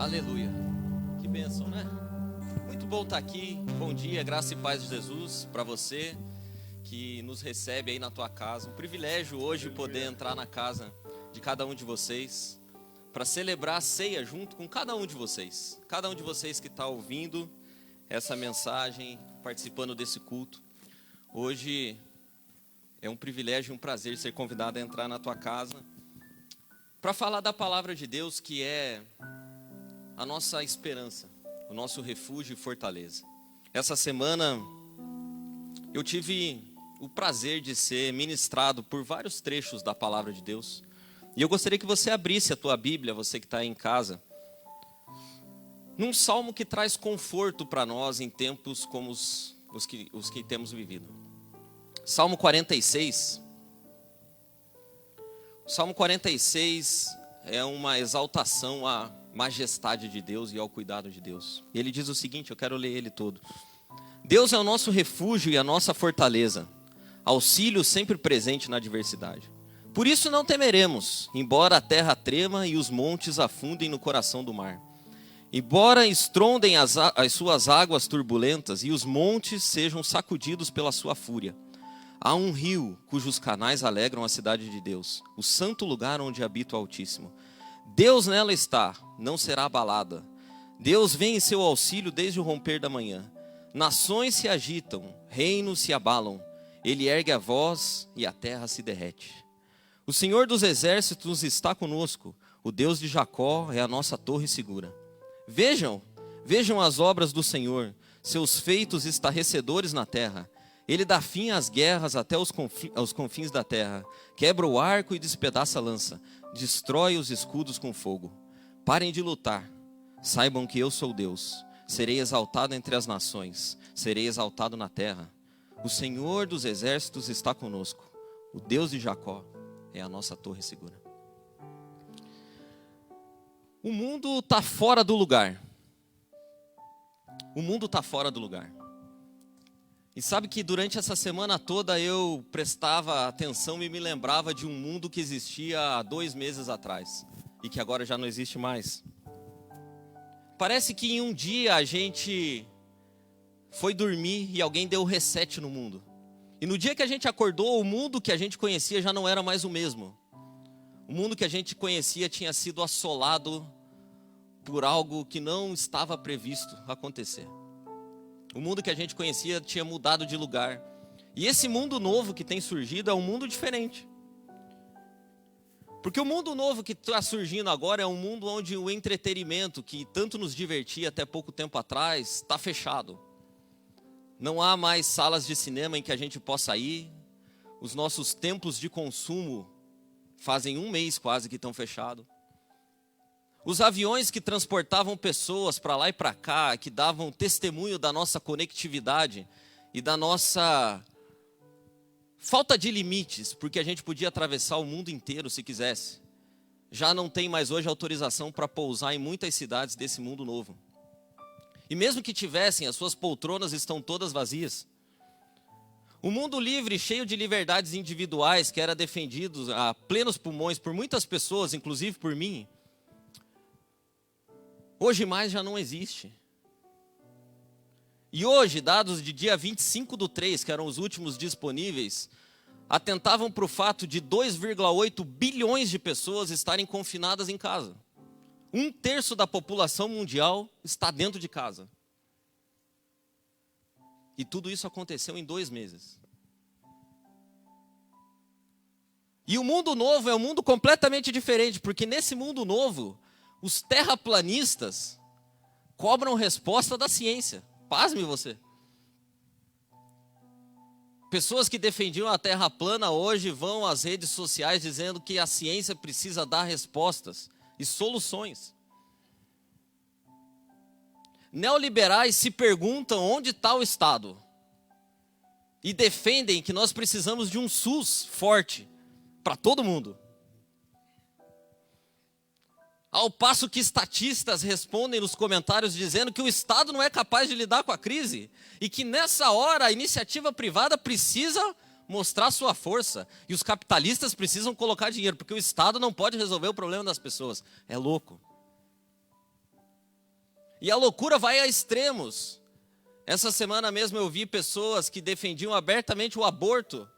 Aleluia. Que bênção, né? Muito bom estar aqui. Bom dia, graça e paz de Jesus para você que nos recebe aí na tua casa. Um privilégio hoje poder entrar na casa de cada um de vocês para celebrar a ceia junto com cada um de vocês. Cada um de vocês que está ouvindo essa mensagem, participando desse culto. Hoje é um privilégio e um prazer ser convidado a entrar na tua casa para falar da palavra de Deus, que é a nossa esperança, o nosso refúgio e fortaleza. Essa semana eu tive o prazer de ser ministrado por vários trechos da palavra de Deus. E eu gostaria que você abrisse a tua Bíblia, você que está aí em casa, num salmo que traz conforto para nós em tempos como os que temos vivido. Salmo 46. O Salmo 46 é uma exaltação à majestade de Deus e ao cuidado de Deus. E ele diz o seguinte, eu quero ler ele todo. Deus é o nosso refúgio e a nossa fortaleza, auxílio sempre presente na adversidade. Por isso não temeremos, embora a terra trema e os montes afundem no coração do mar. Embora estrondem as suas águas turbulentas e os montes sejam sacudidos pela sua fúria. Há um rio cujos canais alegram a cidade de Deus, o santo lugar onde habita o Altíssimo. Deus nela está, não será abalada. Deus vem em seu auxílio desde o romper da manhã. Nações se agitam, reinos se abalam. Ele ergue a voz e a terra se derrete. O Senhor dos exércitos está conosco. O Deus de Jacó é a nossa torre segura. Vejam as obras do Senhor, seus feitos estarrecedores na terra. Ele dá fim às guerras até aos confins da terra. Quebra o arco e despedaça a lança. Destrói os escudos com fogo. Parem de lutar. Saibam que eu sou Deus. Serei exaltado entre as nações. Serei exaltado na terra. O Senhor dos exércitos está conosco. O Deus de Jacó é a nossa torre segura. O mundo está fora do lugar. O mundo está fora do lugar. E sabe que durante essa semana toda eu prestava atenção e me lembrava de um mundo que existia há 2 meses atrás e que agora já não existe mais. Parece que em um dia a gente foi dormir e alguém deu reset no mundo. E no dia que a gente acordou, o mundo que a gente conhecia já não era mais o mesmo. O mundo que a gente conhecia tinha sido assolado por algo que não estava previsto acontecer. O mundo que a gente conhecia tinha mudado de lugar. E esse mundo novo que tem surgido é um mundo diferente. Porque o mundo novo que está surgindo agora é um mundo onde o entretenimento, que tanto nos divertia até pouco tempo atrás, está fechado. Não há mais salas de cinema em que a gente possa ir. Os nossos templos de consumo fazem 1 mês quase que estão fechados. Os aviões que transportavam pessoas para lá e para cá, que davam testemunho da nossa conectividade e da nossa falta de limites, porque a gente podia atravessar o mundo inteiro se quisesse, já não tem mais hoje autorização para pousar em muitas cidades desse mundo novo. E mesmo que tivessem, as suas poltronas estão todas vazias. O mundo livre, cheio de liberdades individuais, que era defendido a plenos pulmões por muitas pessoas, inclusive por mim, hoje mais já não existe. E hoje, dados de dia 25/3, que eram os últimos disponíveis, atentavam para o fato de 2,8 bilhões de pessoas estarem confinadas em casa. 1/3 da população mundial está dentro de casa. E tudo isso aconteceu em 2 meses. E o mundo novo é um mundo completamente diferente, porque nesse mundo novo, os terraplanistas cobram resposta da ciência. Pasme você. Pessoas que defendiam a terra plana hoje vão às redes sociais dizendo que a ciência precisa dar respostas e soluções. Neoliberais se perguntam onde está o Estado e defendem que nós precisamos de um SUS forte para todo mundo. Ao passo que estatistas respondem nos comentários dizendo que o Estado não é capaz de lidar com a crise e que nessa hora a iniciativa privada precisa mostrar sua força e os capitalistas precisam colocar dinheiro, porque o Estado não pode resolver o problema das pessoas. É louco. E a loucura vai a extremos. Essa semana mesmo eu vi pessoas que defendiam abertamente o aborto,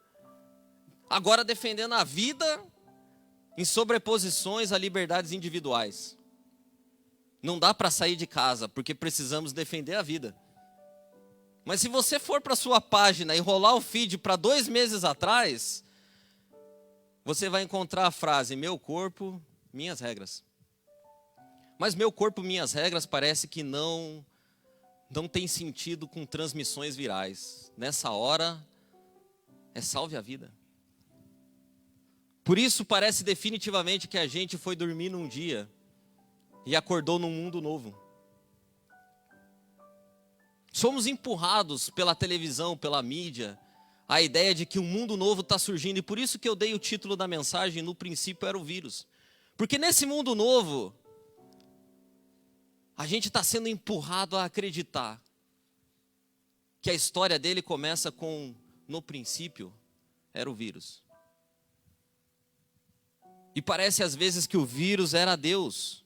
agora defendendo a vida em sobreposições a liberdades individuais. Não dá para sair de casa, porque precisamos defender a vida. Mas se você for para a sua página e rolar o feed para 2 meses atrás, você vai encontrar a frase, meu corpo, minhas regras. Mas meu corpo, minhas regras, parece que não tem sentido com transmissões virais. Nessa hora, salve a vida. Por isso parece definitivamente que a gente foi dormir num dia e acordou num mundo novo. Somos empurrados pela televisão, pela mídia, a ideia de que um mundo novo está surgindo. E por isso que eu dei o título da mensagem, no princípio era o vírus. Porque nesse mundo novo, a gente está sendo empurrado a acreditar que a história dele começa com, no princípio, era o vírus. E parece às vezes que o vírus era Deus.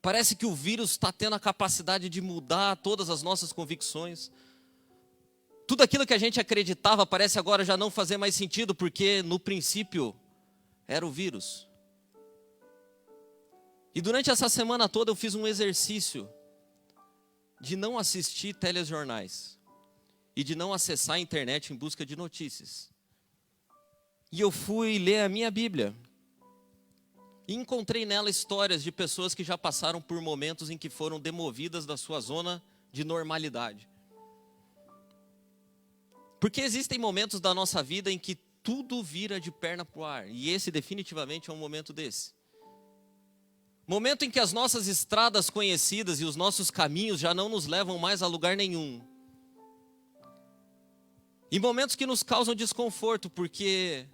Parece que o vírus está tendo a capacidade de mudar todas as nossas convicções. Tudo aquilo que a gente acreditava parece agora já não fazer mais sentido, porque no princípio era o vírus. E durante essa semana toda eu fiz um exercício de não assistir telejornais e de não acessar a internet em busca de notícias. E eu fui ler a minha Bíblia. E encontrei nela histórias de pessoas que já passaram por momentos em que foram demovidas da sua zona de normalidade. Porque existem momentos da nossa vida em que tudo vira de perna para o ar. E esse definitivamente é um momento desse. Momento em que as nossas estradas conhecidas e os nossos caminhos já não nos levam mais a lugar nenhum. E momentos que nos causam desconforto, porque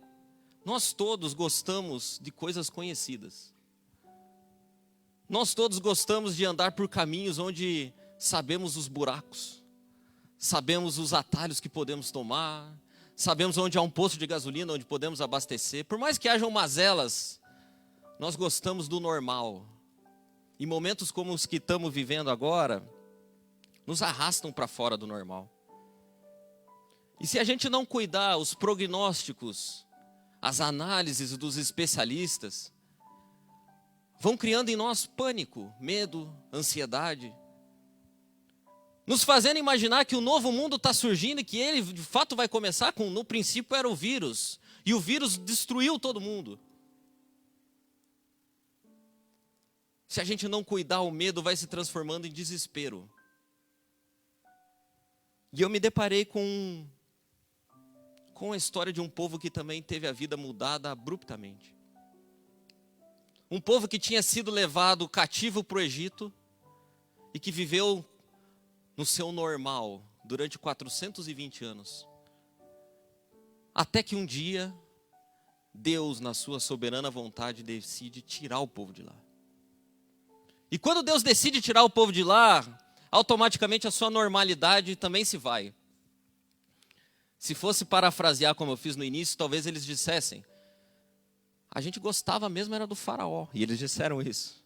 nós todos gostamos de coisas conhecidas. Nós todos gostamos de andar por caminhos onde sabemos os buracos, sabemos os atalhos que podemos tomar, sabemos onde há um posto de gasolina, onde podemos abastecer. Por mais que hajam mazelas, nós gostamos do normal. E momentos como os que estamos vivendo agora, nos arrastam para fora do normal. E se a gente não cuidar, os prognósticos, as análises dos especialistas vão criando em nós pânico, medo, ansiedade, nos fazendo imaginar que o novo mundo está surgindo e que ele de fato vai começar com, no princípio era o vírus, e o vírus destruiu todo mundo. Se a gente não cuidar, o medo vai se transformando em desespero. E eu me deparei com a história de um povo que também teve a vida mudada abruptamente. Um povo que tinha sido levado cativo para o Egito e que viveu no seu normal durante 420 anos. Até que um dia, Deus, na sua soberana vontade, decide tirar o povo de lá. E quando Deus decide tirar o povo de lá, automaticamente a sua normalidade também se vai. Se fosse parafrasear como eu fiz no início, talvez eles dissessem, a gente gostava mesmo era do faraó. E eles disseram isso.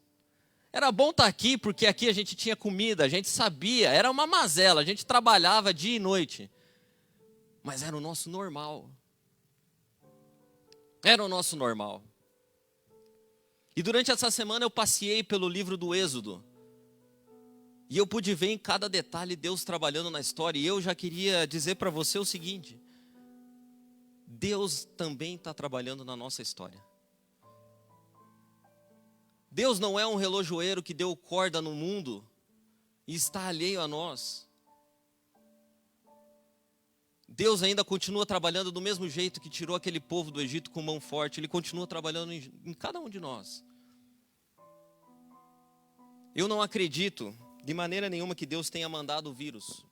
Era bom estar aqui, porque aqui a gente tinha comida, a gente sabia, era uma mazela, a gente trabalhava dia e noite. Mas era o nosso normal. Era o nosso normal. E durante essa semana eu passei pelo livro do Êxodo. E eu pude ver em cada detalhe Deus trabalhando na história. E eu já queria dizer para você o seguinte: Deus também está trabalhando na nossa história. Deus não é um relojoeiro que deu corda no mundo e está alheio a nós. Deus ainda continua trabalhando do mesmo jeito que tirou aquele povo do Egito com mão forte. Ele continua trabalhando em cada um de nós. Eu não acredito de maneira nenhuma que Deus tenha mandado o vírus.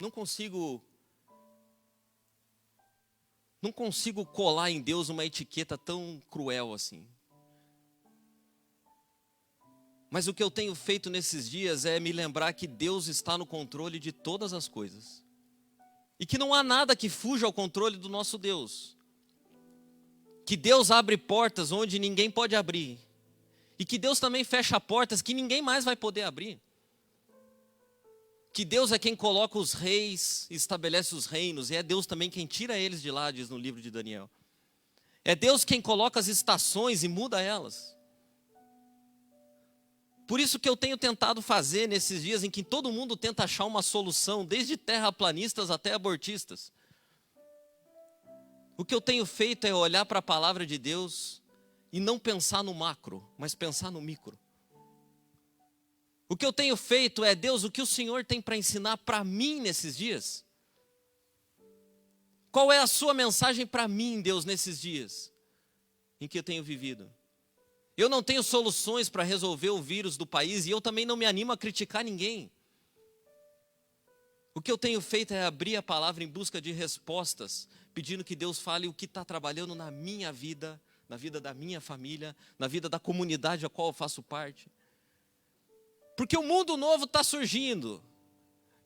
Não consigo colar em Deus uma etiqueta tão cruel assim. Mas o que eu tenho feito nesses dias é me lembrar que Deus está no controle de todas as coisas. E que não há nada que fuja ao controle do nosso Deus. Que Deus abre portas onde ninguém pode abrir. E que Deus também fecha portas que ninguém mais vai poder abrir. Que Deus é quem coloca os reis, estabelece os reinos, e é Deus também quem tira eles de lá, diz no livro de Daniel. É Deus quem coloca as estações e muda elas. Por isso que eu tenho tentado fazer nesses dias em que todo mundo tenta achar uma solução, desde terraplanistas até abortistas. O que eu tenho feito é olhar para a palavra de Deus e não pensar no macro, mas pensar no micro. O que eu tenho feito é, Deus, o que o Senhor tem para ensinar para mim nesses dias? Qual é a sua mensagem para mim, Deus, nesses dias em que eu tenho vivido? Eu não tenho soluções para resolver o vírus do país e eu também não me animo a criticar ninguém. O que eu tenho feito é abrir a palavra em busca de respostas, pedindo que Deus fale o que está trabalhando na minha vida, na vida da minha família, na vida da comunidade a qual eu faço parte. Porque o mundo novo está surgindo.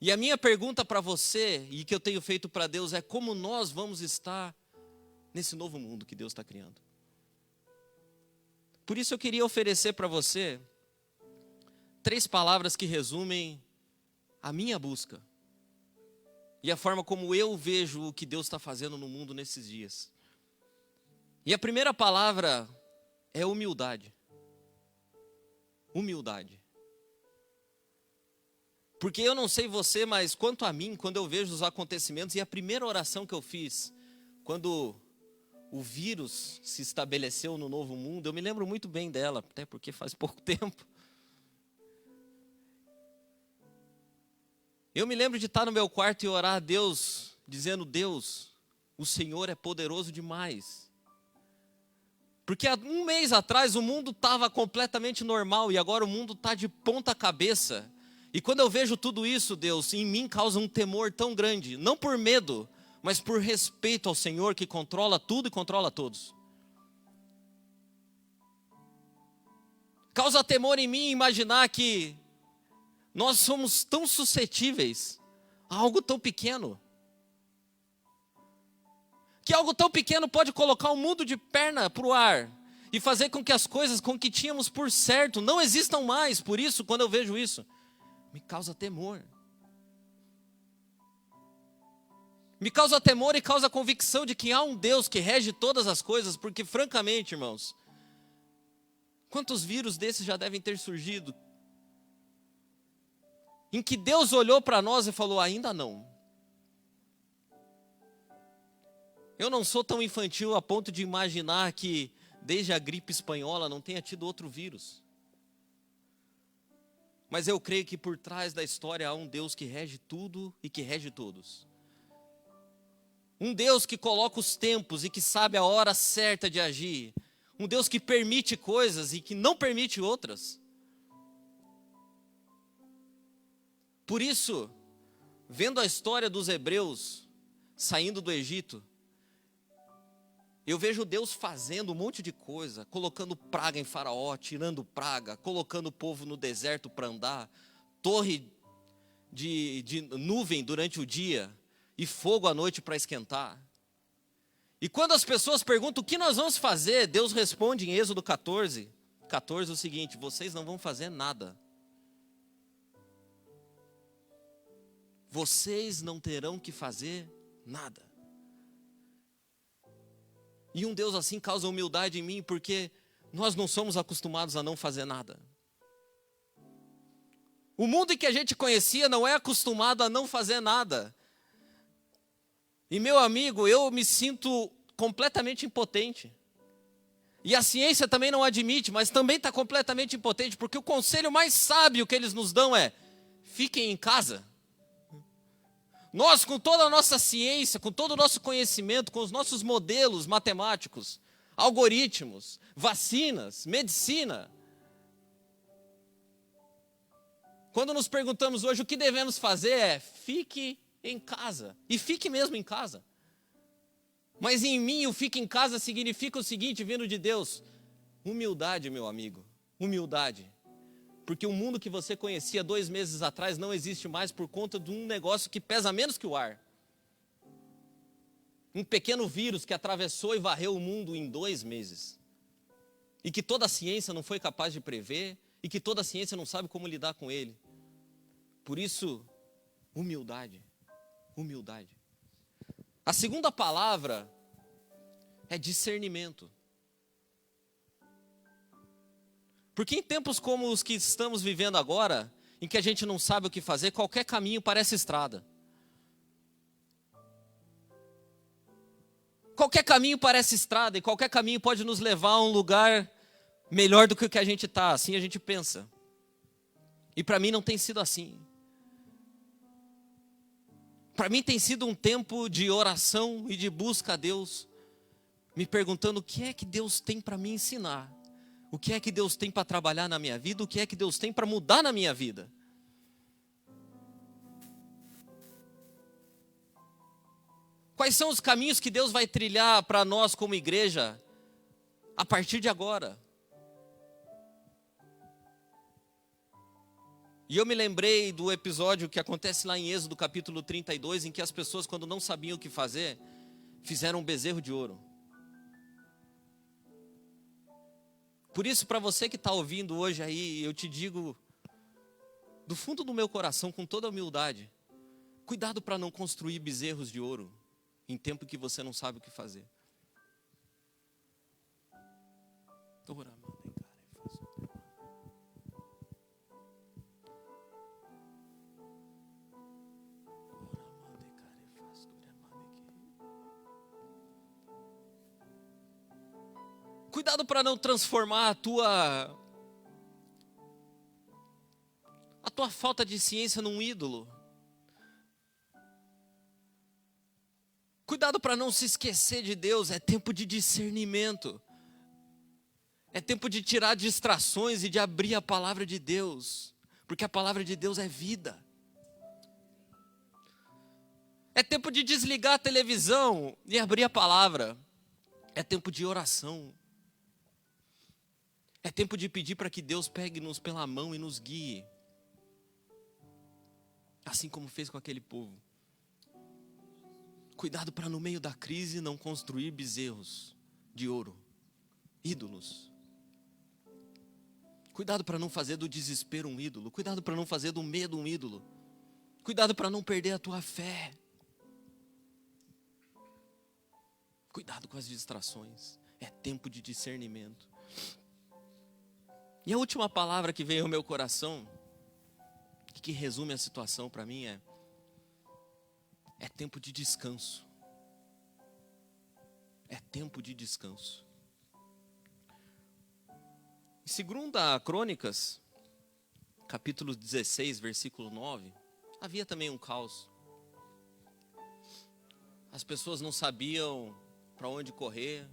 E a minha pergunta para você, e que eu tenho feito para Deus, é como nós vamos estar nesse novo mundo que Deus está criando. Por isso eu queria oferecer para você 3 palavras que resumem a minha busca. E a forma como eu vejo o que Deus está fazendo no mundo nesses dias. E a primeira palavra é humildade. Humildade. Porque eu não sei você, mas quanto a mim, quando eu vejo os acontecimentos, e a primeira oração que eu fiz, quando o vírus se estabeleceu no novo mundo, eu me lembro muito bem dela, até porque faz pouco tempo. Eu me lembro de estar no meu quarto e orar a Deus, dizendo, Deus, o Senhor é poderoso demais. Porque há um mês atrás o mundo estava completamente normal e agora o mundo está de ponta cabeça. E quando eu vejo tudo isso, Deus, em mim causa um temor tão grande, não por medo, mas por respeito ao Senhor que controla tudo e controla todos. Causa temor em mim imaginar que nós somos tão suscetíveis a algo tão pequeno. Que algo tão pequeno pode colocar o mundo de perna para o ar e fazer com que as coisas com que tínhamos por certo não existam mais. Por isso, quando eu vejo isso, me causa temor. Me causa temor e causa convicção de que há um Deus que rege todas as coisas, porque francamente, irmãos, quantos vírus desses já devem ter surgido? Em que Deus olhou para nós e falou, ainda não. Eu não sou tão infantil a ponto de imaginar que desde a gripe espanhola não tenha tido outro vírus. Mas eu creio que por trás da história há um Deus que rege tudo e que rege todos. Um Deus que coloca os tempos e que sabe a hora certa de agir. Um Deus que permite coisas e que não permite outras. Por isso, vendo a história dos hebreus saindo do Egito, eu vejo Deus fazendo um monte de coisa, colocando praga em Faraó, tirando praga, colocando o povo no deserto para andar, torre de nuvem durante o dia e fogo à noite para esquentar. E quando as pessoas perguntam o que nós vamos fazer, Deus responde em Êxodo 14 o seguinte, vocês não vão fazer nada. Vocês não terão que fazer nada. E um Deus assim causa humildade em mim, porque nós não somos acostumados a não fazer nada. O mundo em que a gente conhecia não é acostumado a não fazer nada. E meu amigo, eu me sinto completamente impotente. E a ciência também não admite, mas também está completamente impotente, porque o conselho mais sábio que eles nos dão é, fiquem em casa. Nós, com toda a nossa ciência, com todo o nosso conhecimento, com os nossos modelos matemáticos, algoritmos, vacinas, medicina. Quando nos perguntamos hoje o que devemos fazer é, fique em casa. E fique mesmo em casa. Mas em mim o fique em casa significa o seguinte, vindo de Deus, humildade, meu amigo, humildade. Porque o mundo que você conhecia 2 meses atrás não existe mais por conta de um negócio que pesa menos que o ar. Um pequeno vírus que atravessou e varreu o mundo em 2 meses. e que toda a ciência não foi capaz de prever, e que toda a ciência não sabe como lidar com ele. Por isso, humildade. Humildade. A segunda palavra é discernimento. Porque em tempos como os que estamos vivendo agora, em que a gente não sabe o que fazer, qualquer caminho parece estrada. Qualquer caminho parece estrada, e qualquer caminho pode nos levar a um lugar melhor do que o que a gente está, assim a gente pensa. E para mim não tem sido assim. Para mim tem sido um tempo de oração e de busca a Deus, me perguntando o que é que Deus tem para me ensinar. O que é que Deus tem para trabalhar na minha vida? O que é que Deus tem para mudar na minha vida? Quais são os caminhos que Deus vai trilhar para nós como igreja a partir de agora? E eu me lembrei do episódio que acontece lá em Êxodo capítulo 32, em que as pessoas, quando não sabiam o que fazer, fizeram um bezerro de ouro. Por isso, para você que está ouvindo hoje aí, eu te digo, do fundo do meu coração, com toda a humildade, cuidado para não construir bezerros de ouro, em tempo que você não sabe o que fazer. Cuidado para não transformar a tua falta de ciência num ídolo. Cuidado para não se esquecer de Deus. É tempo de discernimento. É tempo de tirar distrações e de abrir a palavra de Deus. Porque a palavra de Deus é vida. É tempo de desligar a televisão e abrir a palavra. É tempo de oração. É tempo de pedir para que Deus pegue-nos pela mão e nos guie. Assim como fez com aquele povo. Cuidado para no meio da crise não construir bezerros de ouro, ídolos. Cuidado para não fazer do desespero um ídolo. Cuidado para não fazer do medo um ídolo. Cuidado para não perder a tua fé. Cuidado com as distrações. É tempo de discernimento. E a última palavra que veio ao meu coração, que resume a situação para mim, é tempo de descanso. É tempo de descanso. Em 2 Crônicas, capítulo 16, versículo 9, havia também um caos. As pessoas não sabiam para onde correr,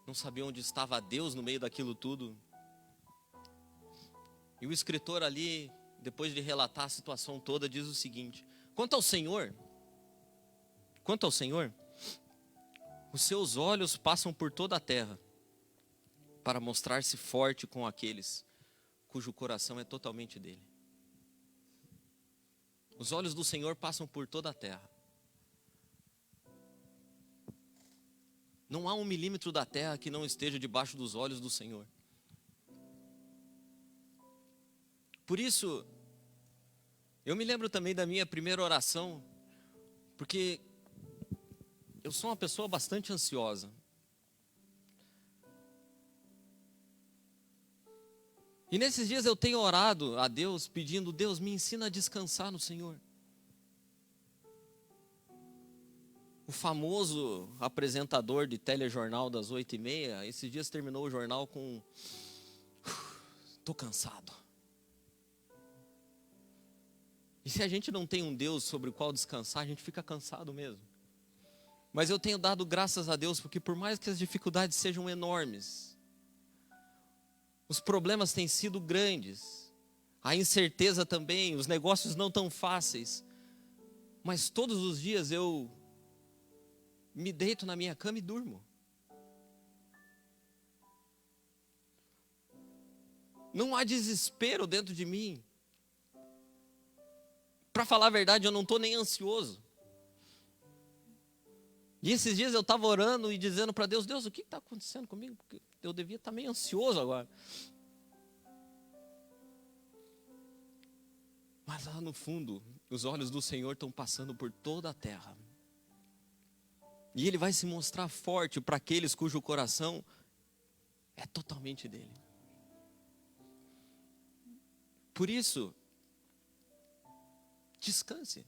não sabiam onde estava Deus no meio daquilo tudo. E o escritor ali, depois de relatar a situação toda, diz o seguinte: quanto ao Senhor, os seus olhos passam por toda a terra, para mostrar-se forte com aqueles cujo coração é totalmente dele. Os olhos do Senhor passam por toda a terra. Não há 1 milímetro da terra que não esteja debaixo dos olhos do Senhor. Por isso, eu me lembro também da minha primeira oração, porque eu sou uma pessoa bastante ansiosa. E nesses dias eu tenho orado a Deus, pedindo: Deus, me ensina a descansar no Senhor. O famoso apresentador de telejornal das 8h30, esses dias terminou o jornal com: estou cansado. E se a gente não tem um Deus sobre o qual descansar, a gente fica cansado mesmo. Mas eu tenho dado graças a Deus, porque por mais que as dificuldades sejam enormes, os problemas têm sido grandes, a incerteza também, os negócios não tão fáceis, mas todos os dias eu me deito na minha cama e durmo. Não há desespero dentro de mim. Para falar a verdade, eu não estou nem ansioso. E esses dias eu estava orando e dizendo para Deus, Deus, o que está acontecendo comigo? Porque eu devia estar meio ansioso agora. Mas lá no fundo, os olhos do Senhor estão passando por toda a terra. E Ele vai se mostrar forte para aqueles cujo coração é totalmente dele. Por isso, descanse.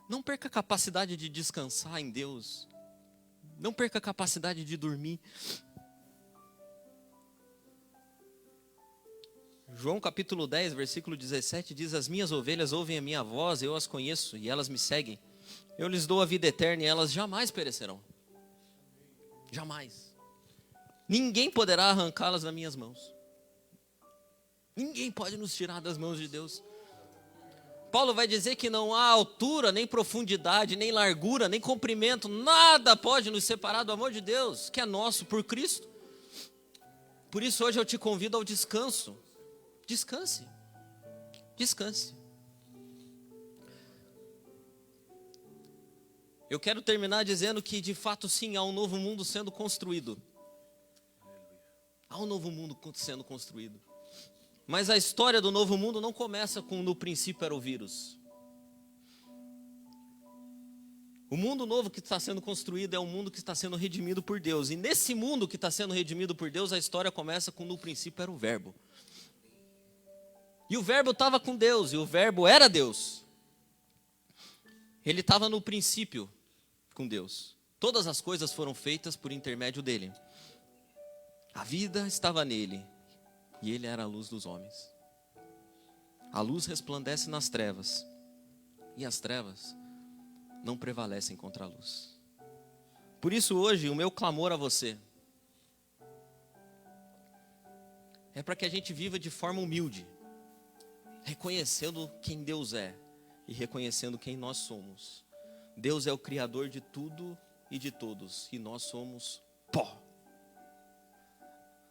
Não perca a capacidade de descansar em Deus. Não perca a capacidade de dormir. João capítulo 10, versículo 17 diz: as minhas ovelhas ouvem a minha voz, eu as conheço e elas me seguem. Eu lhes dou a vida eterna e elas jamais perecerão. Jamais. Ninguém poderá arrancá-las das minhas mãos. Ninguém pode nos tirar das mãos de Deus. Paulo vai dizer que não há altura, nem profundidade, nem largura, nem comprimento, nada pode nos separar do amor de Deus, que é nosso por Cristo. Por isso hoje eu te convido ao descanso. Descanse. Descanse. Eu quero terminar dizendo que de fato sim, há um novo mundo sendo construído. Há um novo mundo sendo construído. Mas a história do novo mundo não começa com no princípio era o vírus. O mundo novo que está sendo construído é um mundo que está sendo redimido por Deus. E nesse mundo que está sendo redimido por Deus, a história começa com no princípio era o verbo. E o verbo estava com Deus, e o verbo era Deus. Ele estava no princípio com Deus. Todas as coisas foram feitas por intermédio dele. A vida estava nele. E ele era a luz dos homens. A luz resplandece nas trevas. E as trevas não prevalecem contra a luz. Por isso hoje o meu clamor a você é para que a gente viva de forma humilde. Reconhecendo quem Deus é. E reconhecendo quem nós somos. Deus é o Criador de tudo e de todos. E nós somos pó.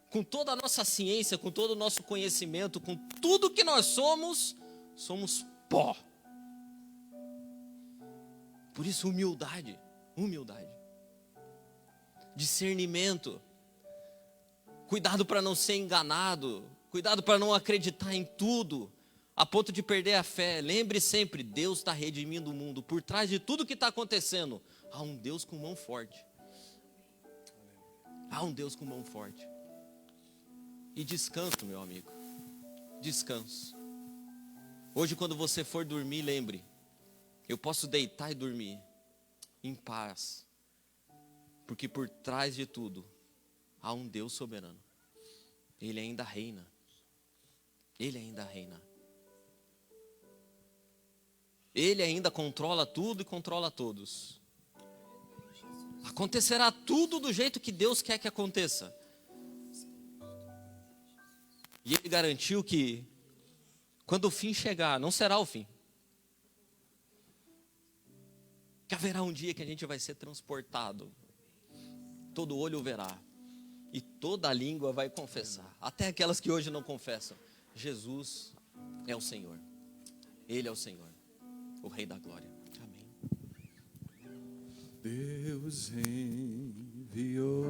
Com toda a nossa ciência, com todo o nosso conhecimento, com tudo que nós somos, somos pó. Por isso, humildade, humildade. Discernimento. Cuidado para não ser enganado. Cuidado para não acreditar em tudo, a ponto de perder a fé. Lembre sempre, Deus está redimindo o mundo. Por trás de tudo que está acontecendo, há um Deus com mão forte. Há um Deus com mão forte. E descanso, meu amigo. Descanso. Hoje, quando você for dormir, lembre. Eu posso deitar e dormir em paz. Porque por trás de tudo, há um Deus soberano. Ele ainda reina. Ele ainda reina. Ele ainda controla tudo e controla todos. Acontecerá tudo do jeito que Deus quer que aconteça. E Ele garantiu que, quando o fim chegar, não será o fim. Que haverá um dia que a gente vai ser transportado. Todo olho verá. E toda língua vai confessar. Até aquelas que hoje não confessam. Jesus é o Senhor. Ele é o Senhor. O Rei da Glória. Amém. Deus enviou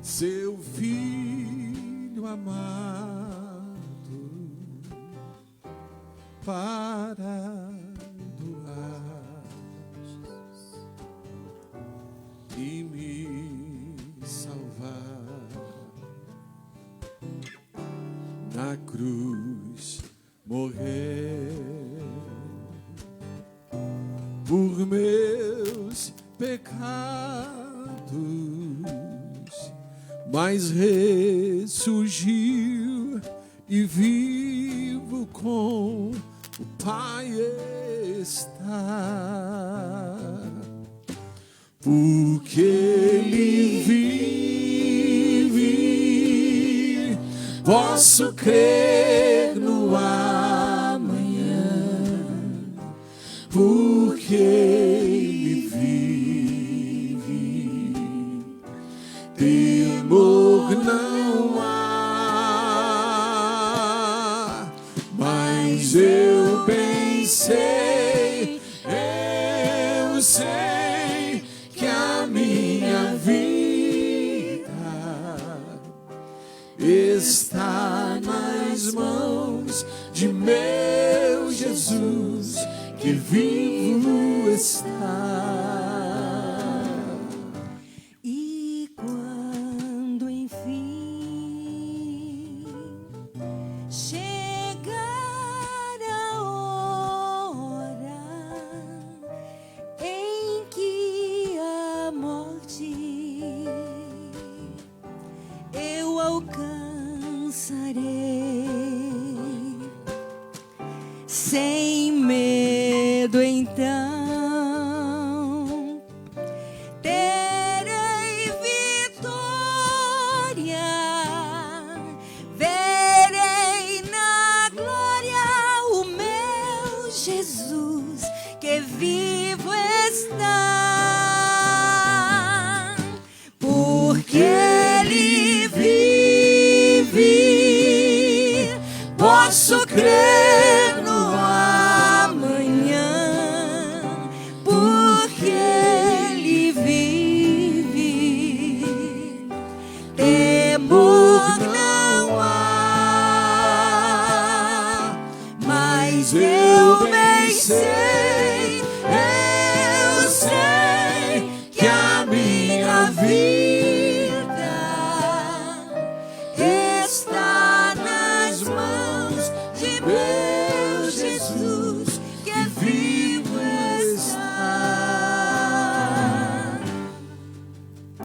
seu Filho amado para doar e me salvar. Na cruz morrer por meus pecados, mas ressurgiu e vivo com o Pai está. Porque Ele vive, posso crer no amanhã. Porque Ele vive, temor não há. Mas eu bem sei está nas mãos de meu Jesus, que vivo está. E quando enfim chegar a hora em que a morte eu alcançarei, sem medo então terei vitória, verei na glória o meu Jesus, que vivo está, porque Ele vive, posso crer.